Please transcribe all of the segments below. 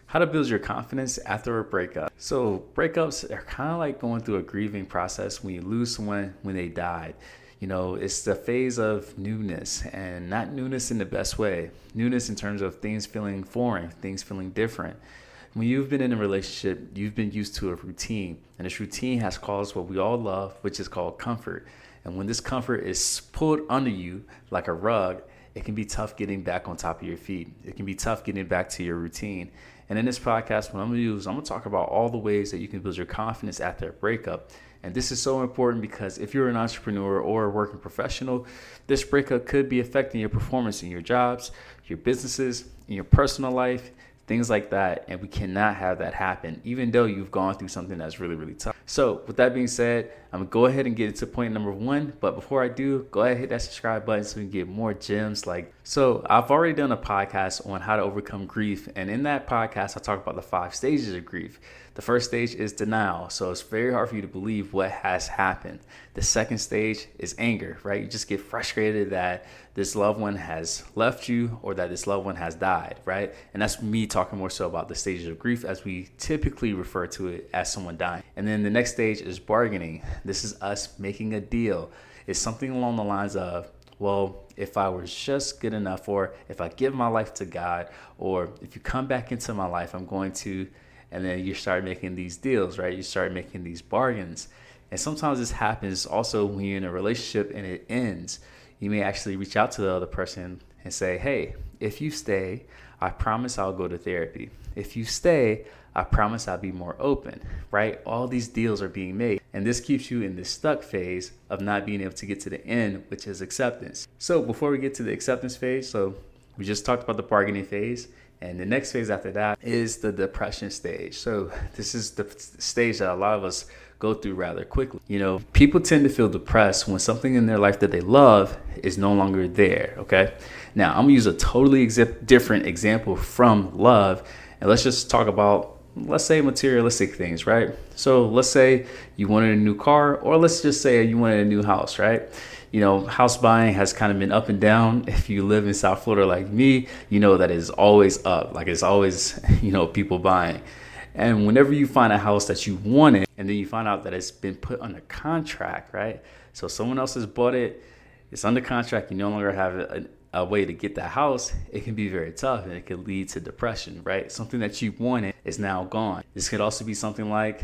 How to build your confidence after a breakup. So breakups are kind of like going through a grieving process when you lose someone when they died. It's the phase of newness, and not newness in the best way. Newness in terms of things feeling foreign, things feeling different. When you've been in a relationship, you've been used to a routine, and this routine has caused what we all love, which is called comfort. And when this comfort is pulled under you like a rug, it can be tough getting back on top of your feet. It can be tough getting back to your routine. And in this podcast, what I'm going to do is I'm going to talk about all the ways that you can build your confidence after a breakup. And this is so important because if you're an entrepreneur or a working professional, this breakup could be affecting your performance in your jobs, your businesses, in your personal life, things like that. And we cannot have that happen, even though you've gone through something that's really, really tough. So with that being said, I'm gonna go ahead and get into point number one. But before I do, go ahead and hit that subscribe button so we can get more gems. So I've already done a podcast on how to overcome grief. And in that podcast, I talk about the 5 stages of grief. The first stage is denial. So it's very hard for you to believe what has happened. The second stage is anger, right? You just get frustrated that this loved one has left you or that this loved one has died, right? And that's me talking more so about the stages of grief as we typically refer to it as someone dying. And then the next stage is bargaining. This is us making a deal. It's something along the lines of, well, if I was just good enough, or if I give my life to God, or if you come back into my life, I'm going to, and then you start making these deals, right? You start making these bargains. And sometimes this happens also when you're in a relationship and it ends. You may actually reach out to the other person and say, hey, if you stay, I promise I'll go to therapy. If you stay, I promise I'll be more open, right? All these deals are being made. And this keeps you in this stuck phase of not being able to get to the end, which is acceptance. So before we get to the acceptance phase, so we just talked about the bargaining phase. And the next phase after that is the depression stage. So this is the stage that a lot of us go through rather quickly. People tend to feel depressed when something in their life that they love is no longer there, okay? Now, I'm gonna use a totally different example from love. And let's just talk about, let's say, materialistic things, right? So let's say you wanted a new car, or let's just say you wanted a new house, right? House buying has kind of been up and down. If you live in South Florida like me, you know that it's always up. It's always, people buying. And whenever you find a house that you wanted, and then you find out that it's been put under contract, right? So someone else has bought it, it's under contract, you no longer have a way to get that house, it can be very tough and it could lead to depression, right? Something that you wanted is now gone. This could also be something like,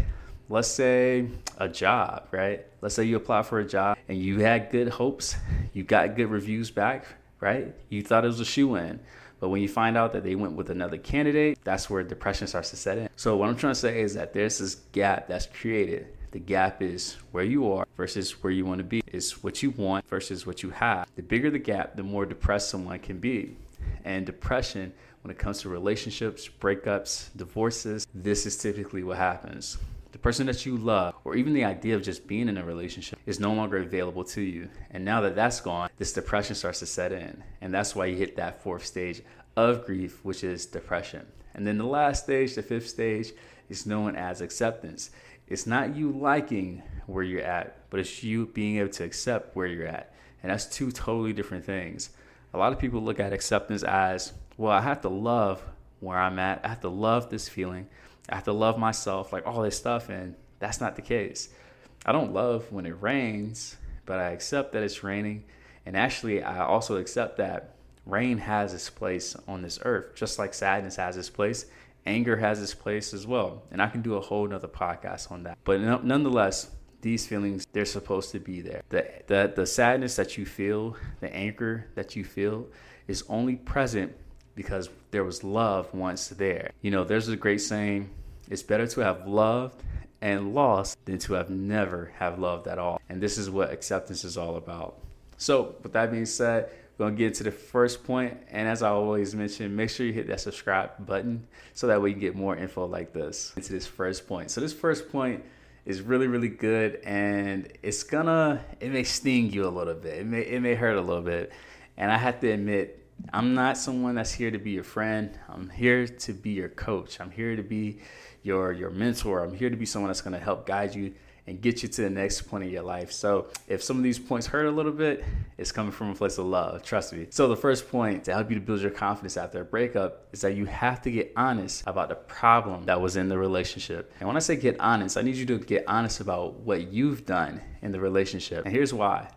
let's say a job, right? Let's say you apply for a job and you had good hopes, you got good reviews back, right? You thought it was a shoe-in. But when you find out that they went with another candidate, that's where depression starts to set in. So what I'm trying to say is that there's this gap that's created. The gap is where you are versus where you want to be. It's what you want versus what you have. The bigger the gap, the more depressed someone can be. And depression, when it comes to relationships, breakups, divorces, this is typically what happens. The person that you love, or even the idea of just being in a relationship, is no longer available to you. And now that that's gone, this depression starts to set in. And that's why you hit that 4th stage of grief, which is depression. And then the last stage, the 5th stage, is known as acceptance. It's not you liking where you're at, but it's you being able to accept where you're at. And that's 2 totally different things. A lot of people look at acceptance as, well, I have to love where I'm at. I have to love this feeling. I have to love myself, all this stuff. And that's not the case. I don't love when it rains, but I accept that it's raining. And actually, I also accept that rain has its place on this earth, just like sadness has its place. Anger has its place as well. And I can do a whole nother podcast on that. But nonetheless, these feelings, they're supposed to be there. The sadness that you feel, the anger that you feel is only present because there was love once there. There's a great saying, it's better to have loved and lost than to have never have loved at all. And this is what acceptance is all about. So with that being said, we're going to get into the first point. And as I always mention, make sure you hit that subscribe button so that way you get more info like this. Into this first point. So this first point is really, really good. And it may sting you a little bit. It may hurt a little bit. And I have to admit, I'm not someone that's here to be your friend. I'm here to be your coach. I'm here to be your mentor. I'm here to be someone that's going to help guide you and get you to the next point in your life. So if some of these points hurt a little bit, it's coming from a place of love, trust me. So the first point to help you to build your confidence after a breakup is that you have to get honest about the problem that was in the relationship. And when I say get honest, I need you to get honest about what you've done in the relationship. And here's why.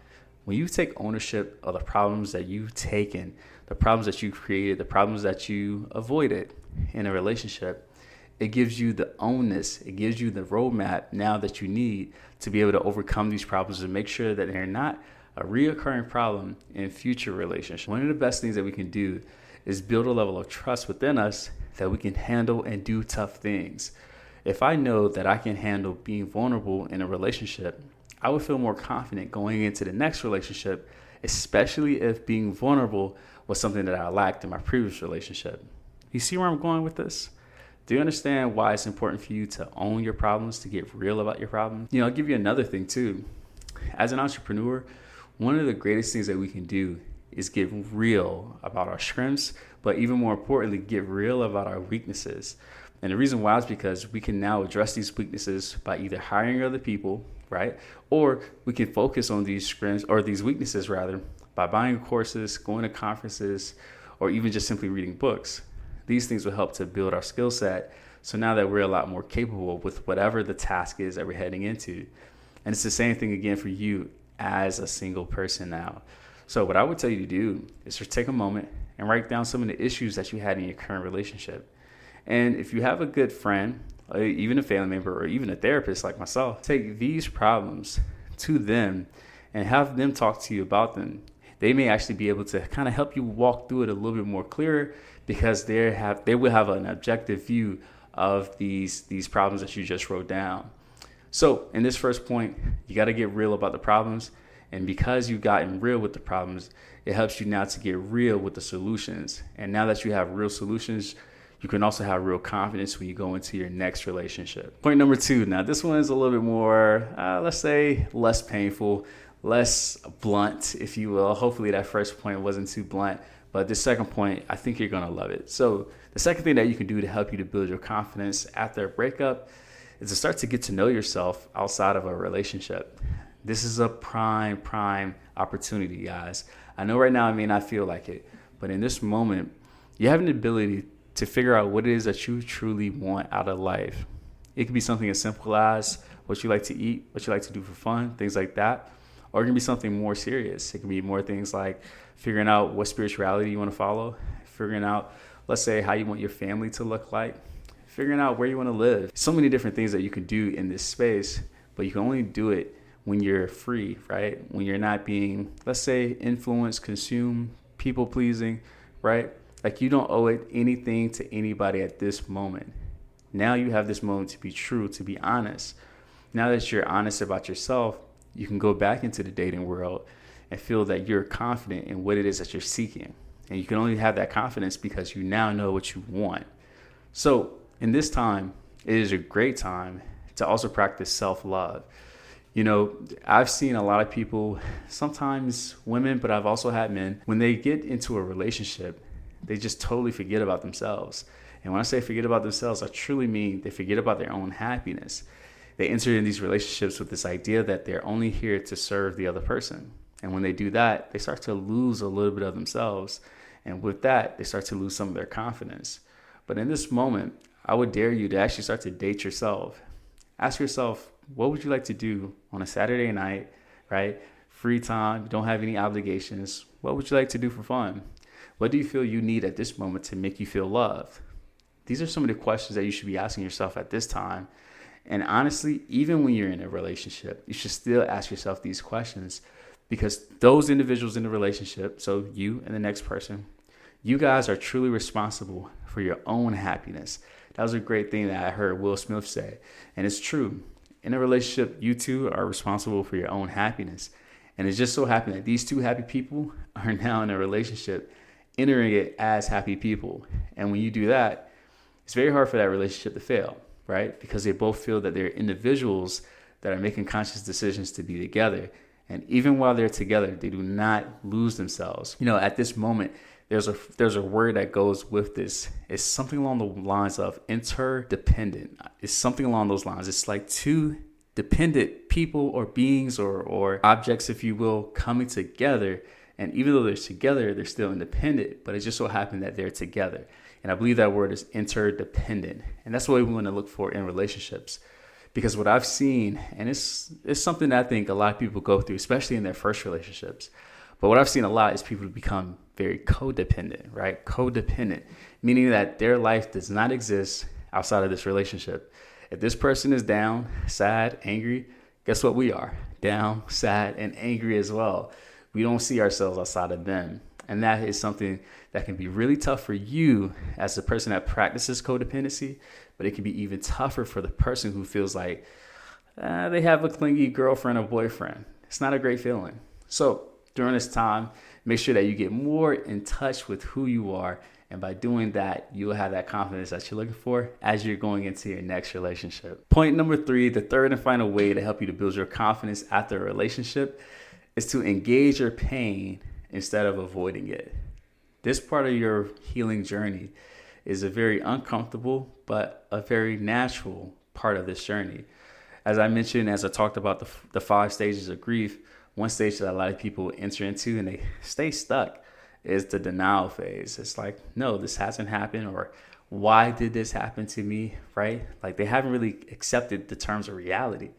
When you take ownership of the problems that you've taken, the problems that you created, the problems that you avoided in a relationship, it gives you the ownness, it gives you the roadmap now that you need to be able to overcome these problems and make sure that they're not a reoccurring problem in future relationships. One of the best things that we can do is build a level of trust within us that we can handle and do tough things. If I know that I can handle being vulnerable in a relationship, I would feel more confident going into the next relationship, especially if being vulnerable was something that I lacked in my previous relationship. You see where I'm going with this? Do you understand why it's important for you to own your problems, to get real about your problems? I'll give you another thing too. As an entrepreneur, one of the greatest things that we can do is get real about our strengths, but even more importantly, get real about our weaknesses. And the reason why is because we can now address these weaknesses by either hiring other people, right? Or we can focus on these strengths or these weaknesses rather by buying courses, going to conferences, or even just simply reading books. These things will help to build our skill set. So now that we're a lot more capable with whatever the task is that we're heading into. And it's the same thing again for you as a single person now. So what I would tell you to do is to take a moment and write down some of the issues that you had in your current relationship. And if you have a good friend, or even a family member, or even a therapist like myself, take these problems to them and have them talk to you about them. They may actually be able to kind of help you walk through it a little bit more clearer because they will have an objective view of these problems that you just wrote down. So in this first point, you got to get real about the problems. And because you've gotten real with the problems, it helps you now to get real with the solutions. And now that you have real solutions, you can also have real confidence when you go into your next relationship. Point number 2. Now, this one is a little bit more, let's say, less painful, less blunt, if you will. Hopefully that first point wasn't too blunt. But this second point, I think you're going to love it. So the second thing that you can do to help you to build your confidence after a breakup is to start to get to know yourself outside of a relationship. This is a prime opportunity, guys. I know right now it may not feel like it, but in this moment, you have an ability to figure out what it is that you truly want out of life. It could be something as simple as what you like to eat, what you like to do for fun, things like that. Or it can be something more serious. It can be more things like figuring out what spirituality you want to follow, figuring out, let's say, how you want your family to look like, figuring out where you want to live. So many different things that you can do in this space, but you can only do it when you're free, right? When you're not being, let's say, influenced, consumed, people pleasing, right? Like you don't owe it anything to anybody at this moment. Now you have this moment to be true, to be honest. Now that you're honest about yourself, you can go back into the dating world and feel that you're confident in what it is that you're seeking. And you can only have that confidence because you now know what you want. So in this time, it is a great time to also practice self-love. I've seen a lot of people, sometimes women, but I've also had men, when they get into a relationship, they just totally forget about themselves. And when I say forget about themselves, I truly mean they forget about their own happiness. They enter in these relationships with this idea that they're only here to serve the other person. And when they do that, they start to lose a little bit of themselves. And with that, they start to lose some of their confidence. But in this moment, I would dare you to actually start to date yourself. Ask yourself, what would you like to do on a Saturday night, right? Free time, don't have any obligations. What would you like to do for fun? What do you feel you need at this moment to make you feel loved? These are some of the questions that you should be asking yourself at this time. And honestly, even when you're in a relationship, you should still ask yourself these questions because those individuals in the relationship, so you and the next person, you guys are truly responsible for your own happiness. That was a great thing that I heard Will Smith say. And it's true. In a relationship, you two are responsible for your own happiness. And it just so happened that these two happy people are now in a relationship, entering it as happy people. And when you do that, it's very hard for that relationship to fail, right? Because they both feel that they're individuals that are making conscious decisions to be together. And even while they're together, they do not lose themselves. At this moment, there's a word that goes with this. It's something along the lines of interdependent. It's something along those lines. It's like two dependent people or beings or objects, if you will, coming together. And even though they're together, they're still independent, but it just so happened that they're together. And I believe that word is interdependent. And that's what we want to look for in relationships. Because what I've seen, and it's something that I think a lot of people go through, especially in their first relationships. But what I've seen a lot is people become very codependent, right? Codependent, meaning that their life does not exist outside of this relationship. If this person is down, sad, angry, guess what we are? Down, sad, and angry as well. We don't see ourselves outside of them. And that is something that can be really tough for you as a person that practices codependency, but it can be even tougher for the person who feels like they have a clingy girlfriend or boyfriend. It's not a great feeling. So during this time, make sure that you get more in touch with who you are. And by doing that, you'll have that confidence that you're looking for as you're going into your next relationship. Point number 3, the third and final way to help you to build your confidence after a relationship is to engage your pain instead of avoiding it. This part of your healing journey is a very uncomfortable, but a very natural part of this journey. As I mentioned, as I talked about the 5 stages of grief, one stage that a lot of people enter into and they stay stuck is the denial phase. It's like, no, this hasn't happened, or why did this happen to me, right? Like they haven't really accepted the terms of reality.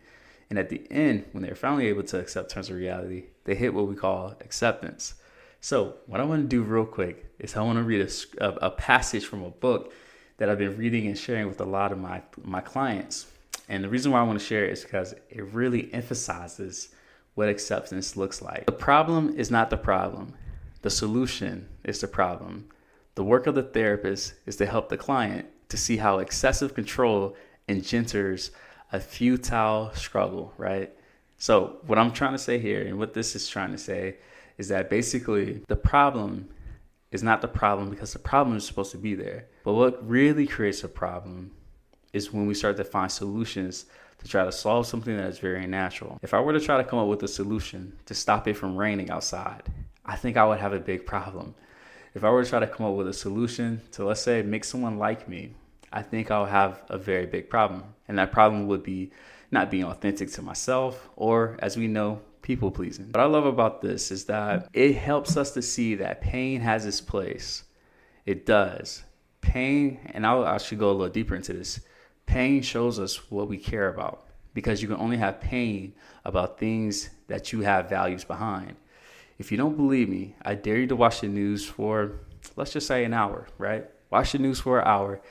And at the end, when they're finally able to accept terms of reality, they hit what we call acceptance. So what I want to do real quick is I want to read a passage from a book that I've been reading and sharing with a lot of my clients. And the reason why I want to share it is because it really emphasizes what acceptance looks like. The problem is not the problem. The solution is the problem. The work of the therapist is to help the client to see how excessive control engenders a futile struggle, right? So what I'm trying to say here, and what this is trying to say, is that basically the problem is not the problem because the problem is supposed to be there. But what really creates a problem is when we start to find solutions to try to solve something that is very natural. If I were to try to come up with a solution to stop it from raining outside, I think I would have a big problem. If I were to try to come up with a solution to, let's say, make someone like me, I think I'll have a very big problem. And that problem would be not being authentic to myself, or as we know, people pleasing. What I love about this is that it helps us to see that pain has its place. It does. Pain, and I should go a little deeper into this. Pain shows us what we care about, because you can only have pain about things that you have values behind. If you don't believe me, I dare you to watch the news for, let's just say, an hour, right? Watch the news for an hour.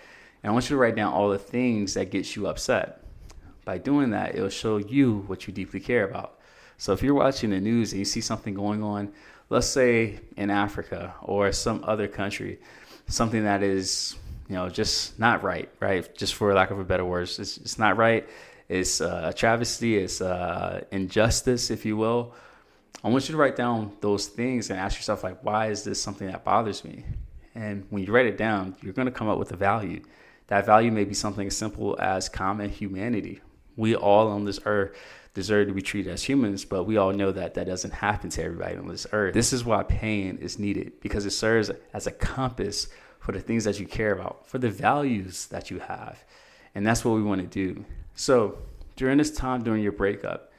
And I want you to write down all the things that get you upset. By doing that, it'll show you what you deeply care about. So if you're watching the news and you see something going on, let's say in Africa or some other country, something that is, just not right, right? Just for lack of a better word, it's not right. It's a travesty. It's injustice, if you will. I want you to write down those things and ask yourself, like, why is this something that bothers me? And when you write it down, you're going to come up with a value. That value may be something as simple as common humanity. We all on this earth deserve to be treated as humans, but we all know that that doesn't happen to everybody on this earth. This is why pain is needed, because it serves as a compass for the things that you care about, for the values that you have. And that's what we want to do. So during this time, during your breakup,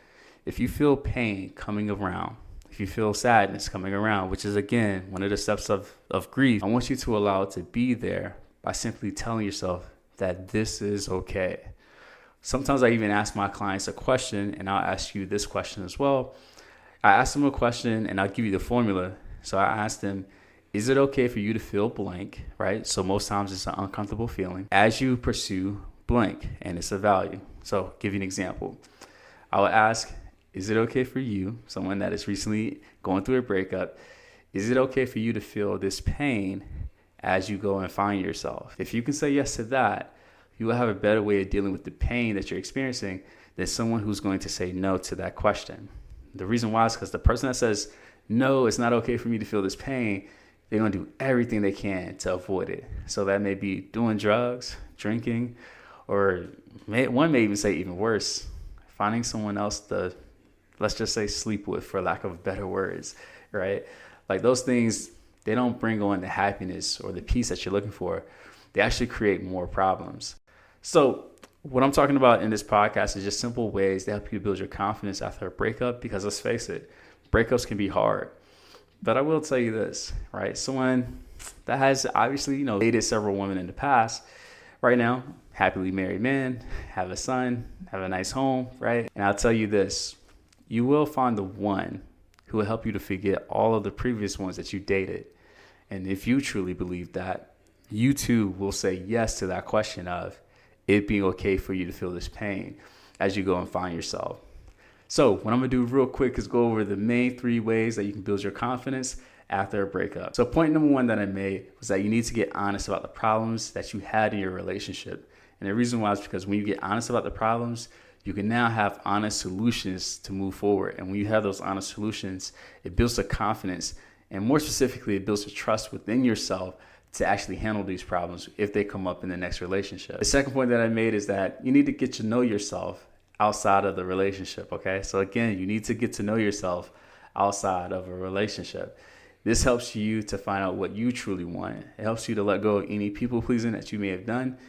if you feel pain coming around, if you feel sadness coming around, which is, again, one of the steps of grief, I want you to allow it to be there by simply telling yourself that this is okay. Sometimes I even ask my clients a question, and I'll ask you this question as well. I ask them a question, and I'll give you the formula. So I ask them, is it okay for you to feel blank, right? So most times it's an uncomfortable feeling as you pursue blank, and it's a value. So I'll give you an example. I will ask, is it okay for you, someone that is recently going through a breakup, is it okay for you to feel this pain as you go and find yourself? If you can say yes to that, you will have a better way of dealing with the pain that you're experiencing than someone who's going to say no to that question. The reason why is because the person that says, no, it's not okay for me to feel this pain, they're going to do everything they can to avoid it. So that may be doing drugs, drinking, or one may even say even worse, finding someone else to, let's just say, sleep with, for lack of better words, right? Like those things, they don't bring on the happiness or the peace that you're looking for. They actually create more problems. So What I'm talking about in this podcast is just simple ways to help you build your confidence after a breakup, because let's face it, breakups can be hard. But I will tell you this, right? Someone that has obviously, dated several women in the past, right now, happily married man, have a son, have a nice home, right? And I'll tell you this, you will find the one who will help you to forget all of the previous ones that you dated. And if you truly believe that, you too will say yes to that question of it being okay for you to feel this pain as you go and find yourself. So what I'm gonna do real quick is go over the main 3 ways that you can build your confidence after a breakup. So point number 1 that I made was that you need to get honest about the problems that you had in your relationship. And the reason why is because when you get honest about the problems, you can now have honest solutions to move forward. And when you have those honest solutions, it builds the confidence, and more specifically, it builds the trust within yourself to actually handle these problems if they come up in the next relationship. The second point that I made is that you need to get to know yourself outside of the relationship, okay? So again, you need to get to know yourself outside of a relationship. This helps you to find out what you truly want. It helps you to let go of any people pleasing that you may have done.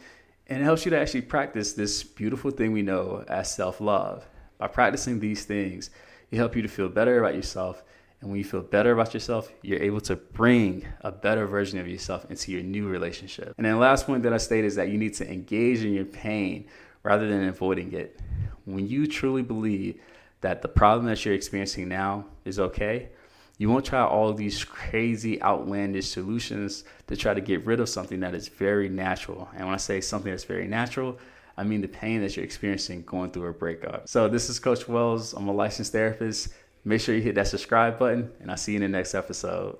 And it helps you to actually practice this beautiful thing we know as self-love. By practicing these things, it helps you to feel better about yourself. And when you feel better about yourself, you're able to bring a better version of yourself into your new relationship. And then the last point that I stated is that you need to engage in your pain rather than avoiding it. When you truly believe that the problem that you're experiencing now is okay, you won't try all of these crazy, outlandish solutions to try to get rid of something that is very natural. And when I say something that's very natural, I mean the pain that you're experiencing going through a breakup. So this is Coach Wells. I'm a licensed therapist. Make sure you hit that subscribe button, and I'll see you in the next episode.